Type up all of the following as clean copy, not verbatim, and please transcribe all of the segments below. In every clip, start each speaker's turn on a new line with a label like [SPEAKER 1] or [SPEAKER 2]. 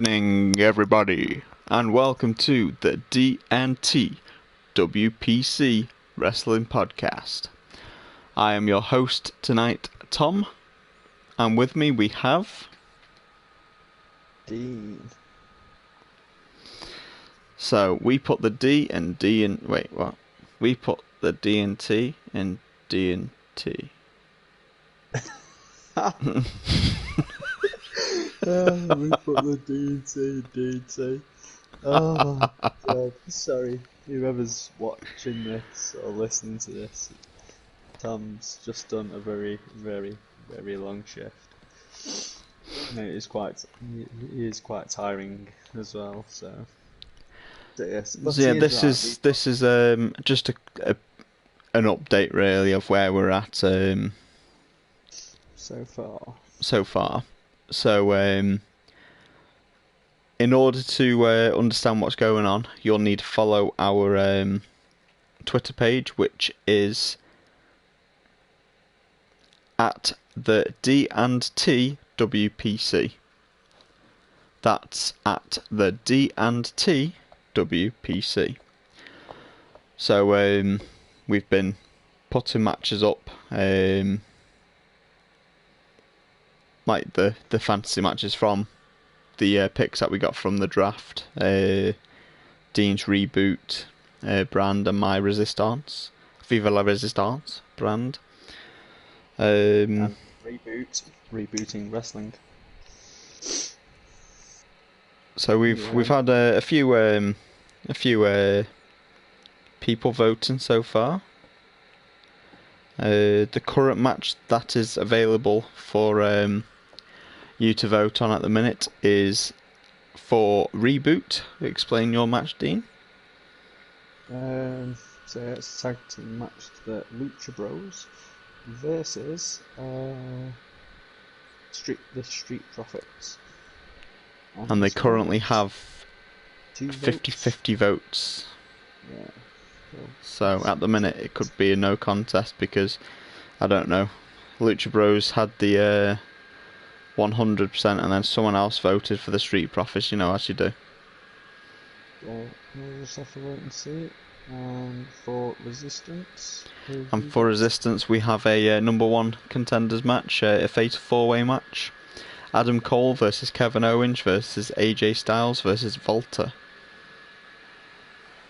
[SPEAKER 1] Evening, everybody, and welcome to the D&T WPC Wrestling Podcast. I am your host tonight, Tom, and with me we have
[SPEAKER 2] Dean.
[SPEAKER 1] So we put the D and D in. Wait, what? We put the D and T in D and T.
[SPEAKER 2] We put the D&T. Oh my god. Sorry, whoever's watching this or listening to this, Tom's just done a very, very, very long shift. No, it is he is quite tiring as well, so yes. But
[SPEAKER 1] So yeah,
[SPEAKER 2] he
[SPEAKER 1] this
[SPEAKER 2] right.
[SPEAKER 1] is just an update really of where we're at
[SPEAKER 2] So far.
[SPEAKER 1] so far. So in order to understand what's going on, you'll need to follow our Twitter page, which is at the D&T WPC. That's at the D&T WPC. So we've been putting matches up, like the fantasy matches from the picks that we got from the draft. Dean's Reboot brand and my Resistance. Viva la Resistance brand.
[SPEAKER 2] And rebooting wrestling.
[SPEAKER 1] So we've had a few people voting so far. The current match that is available for you to vote on at the minute is for Reboot. Explain your match, Dean.
[SPEAKER 2] So it's a tag team match, the Lucha Bros versus the Street Profits.
[SPEAKER 1] And they currently have
[SPEAKER 2] 50-50
[SPEAKER 1] votes.
[SPEAKER 2] Yeah. Cool.
[SPEAKER 1] So at the minute it could be a no contest because, I don't know, Lucha Bros had the 100% and then someone else voted for the Street Profits, as you do.
[SPEAKER 2] Well, we'll just have to wait and see. And for Resistance?
[SPEAKER 1] We have a number one contenders match, a fatal four-way match. Adam Cole versus Kevin Owens versus AJ Styles versus Volta.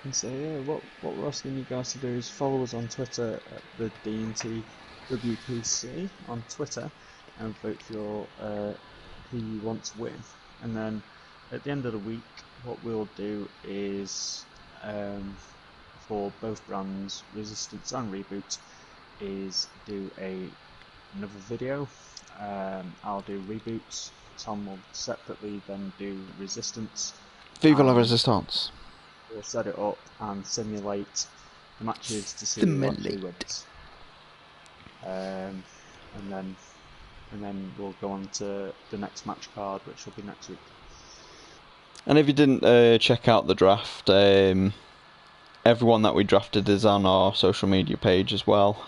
[SPEAKER 2] And so yeah, what we're asking you guys to do is follow us on Twitter at the D&T WPC on Twitter and vote for who you want to win. And then at the end of the week, what we'll do is for both brands, Resistance and Reboot, is do another video. I'll do Reboots. Tom will separately then do Resistance.
[SPEAKER 1] Viva la Resistance.
[SPEAKER 2] We'll set it up and simulate the matches to see who actually wins. And then we'll go on to the next match card, which will be next week.
[SPEAKER 1] And if you didn't check out the draft, everyone that we drafted is on our social media page as well.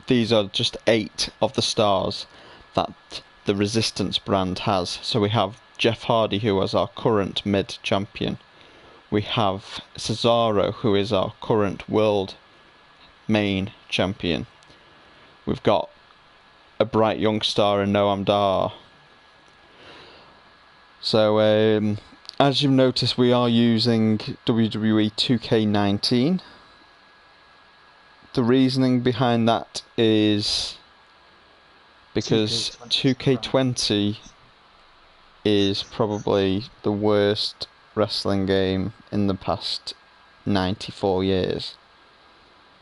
[SPEAKER 1] These are just 8 of the stars that the Resistance brand has. So we have Jeff Hardy, who is our current mid champion. We have Cesaro, who is our current world main champion. We've got a bright young star in Noam Dar. So, as you've noticed, we are using WWE 2K19. The reasoning behind that is because 2K20 is probably the worst wrestling game in the past 94 years.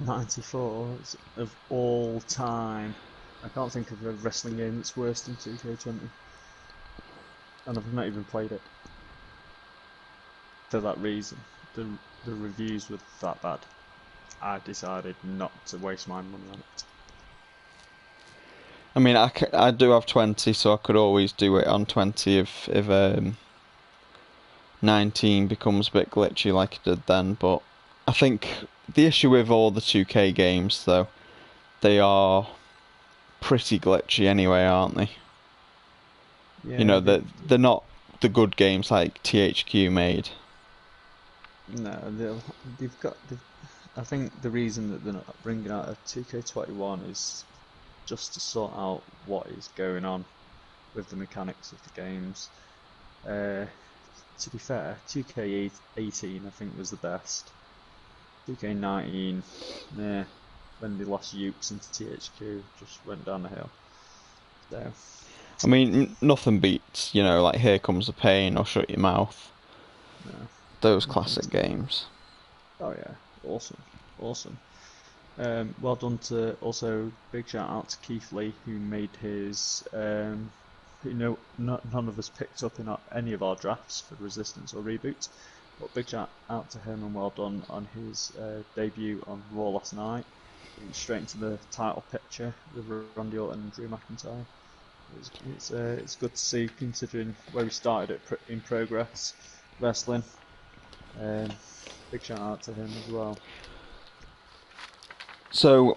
[SPEAKER 2] 94 of all time. I can't think of a wrestling game that's worse than 2K20. And I've not even played it. For that reason. The reviews were that bad. I decided not to waste my money on it.
[SPEAKER 1] I mean, I do have 20, so I could always do it on 20 if 19 becomes a bit glitchy like it did then. But I think the issue with all the 2K games, though, they are pretty glitchy anyway, aren't they?
[SPEAKER 2] Yeah,
[SPEAKER 1] You know, they're not the good games like THQ made.
[SPEAKER 2] No, they've got. I think the reason that they're not bringing out a 2K21 is just to sort out what is going on with the mechanics of the games. To be fair, 2K18 I think was the best. 2K19, yeah, when they lost Ukes into THQ, just went down the hill. So,
[SPEAKER 1] I mean, nothing beats, like Here Comes the Pain or Shut Your Mouth.
[SPEAKER 2] no,
[SPEAKER 1] Those
[SPEAKER 2] nothing
[SPEAKER 1] classic games.
[SPEAKER 2] Oh yeah, awesome, awesome. Well done to also big shout out to Keith Lee who made his none of us picked up in any of our drafts for Resistance or Reboot, but big shout out to him and well done on his debut on Raw last night. He went straight into the title picture with Randy Orton and Drew McIntyre. It's good to see considering where we started in Progress Wrestling. Big shout out to him as well.
[SPEAKER 1] So,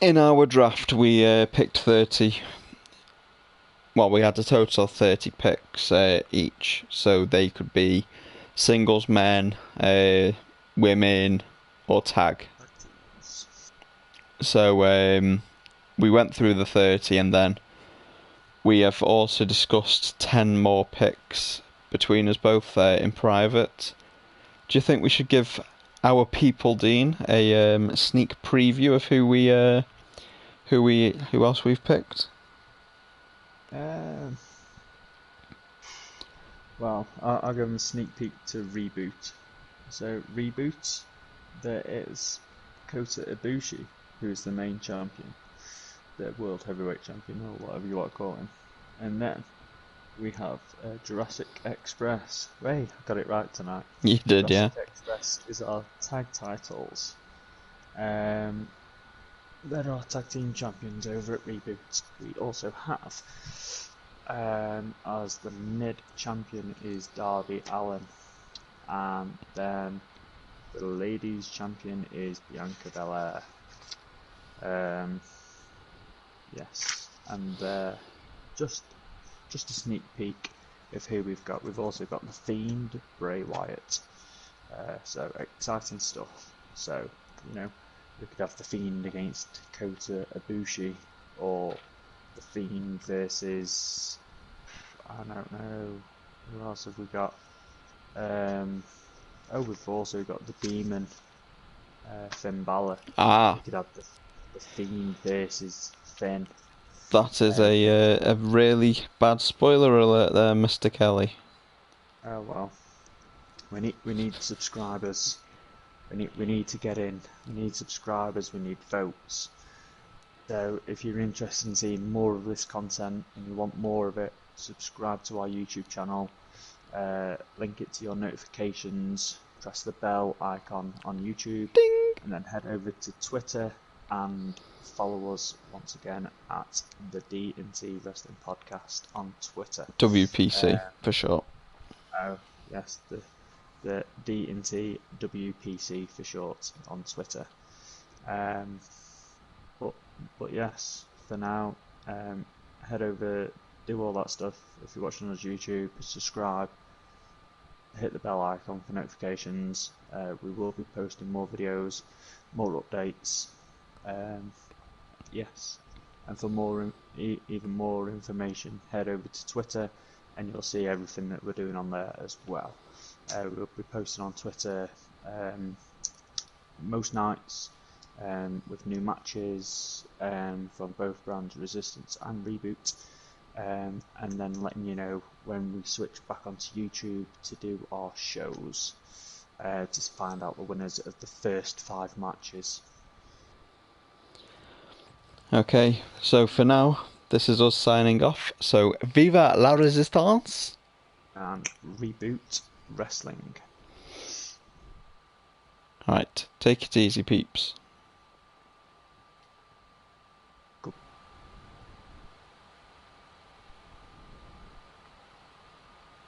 [SPEAKER 1] in our draft, we picked 30. Well, we had a total of 30 picks each, so they could be singles, men, women, or tag. So, we went through the 30, and then we have also discussed 10 more picks between us both in private. Do you think we should give our people, Dean, a sneak preview of who else we've picked?
[SPEAKER 2] Well, I'll give them a sneak peek to Reboot. So Reboot, there is Kota Ibushi, who is the main champion, the World Heavyweight Champion, or whatever you want to call him. And then we have Jurassic Express. Hey, I got it right tonight.
[SPEAKER 1] You did,
[SPEAKER 2] Jurassic
[SPEAKER 1] yeah.
[SPEAKER 2] Express is our tag titles. They're our tag team champions over at Reboot. We also have, as the mid champion is Darby Allin, and then the ladies champion is Bianca Belair. Yes, and just a sneak peek of who we've got. We've also got the Fiend, Bray Wyatt. So exciting stuff. So we could have the Fiend against Kota Ibushi, or the Fiend versus, I don't know, who else have we got? We've also got the Demon, Finn Balor. We could have the Fiend versus Finn.
[SPEAKER 1] That is a really bad spoiler alert there, Mr. Kelly.
[SPEAKER 2] Oh well, we need subscribers. We need to get in. We need subscribers. We need votes. So if you're interested in seeing more of this content and you want more of it, subscribe to our YouTube channel. Link it to your notifications. Press the bell icon on YouTube.
[SPEAKER 1] Ding!
[SPEAKER 2] And then head over to Twitter and follow us once again at the D&T Wrestling Podcast on Twitter.
[SPEAKER 1] WPC for short.
[SPEAKER 2] Oh yes, the D&T WPC for short on Twitter. But yes, for now, head over, do all that stuff. If you're watching on YouTube, subscribe, hit the bell icon for notifications. We will be posting more videos, more updates. Yes, and for even more information, head over to Twitter, and you'll see everything that we're doing on there as well. We'll be posting on Twitter most nights with new matches from both brands, Resistance and Reboot, and then letting you know when we switch back onto YouTube to do our shows to find out the winners of the first 5 matches.
[SPEAKER 1] Okay, so for now, this is us signing off. So, viva la Resistance!
[SPEAKER 2] And Reboot Wrestling.
[SPEAKER 1] Alright, take it easy, peeps.